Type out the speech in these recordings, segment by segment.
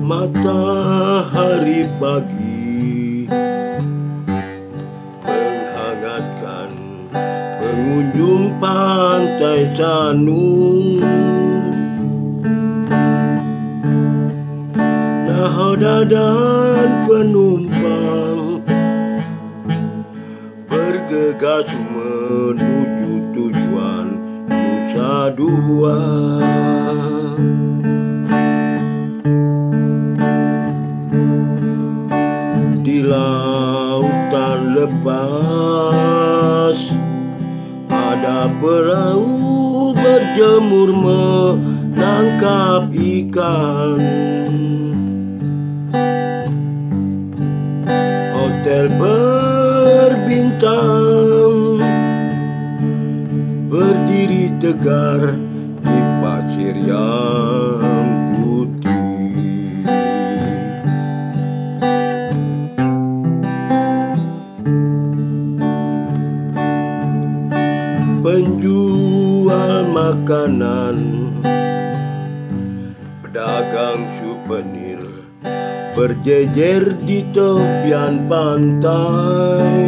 Matahari pagi menghangatkan pengunjung pantai Sanur. Nahoda dan penumpang bergegas menuju tujuan Nusa Dua. Di lautan lepas ada perahu berjemur menangkap ikan. Hotel berbintang berdiri tegar di pasir yang putih. Penjual makanan, pedagang souvenir berjejer di tepian pantai.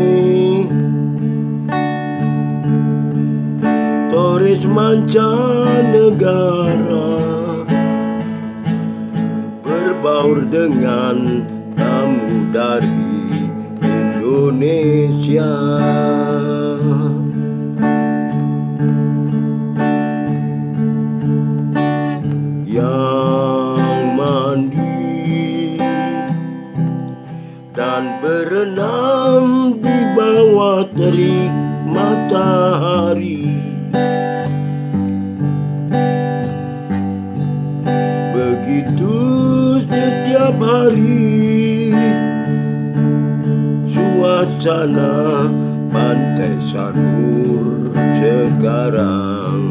Turis mancanegara berbaur dengan tamu dari Indonesia. Yang mandi dan berenang di bawah terik matahari. Begitu setiap hari suasana pantai Sanur sekarang.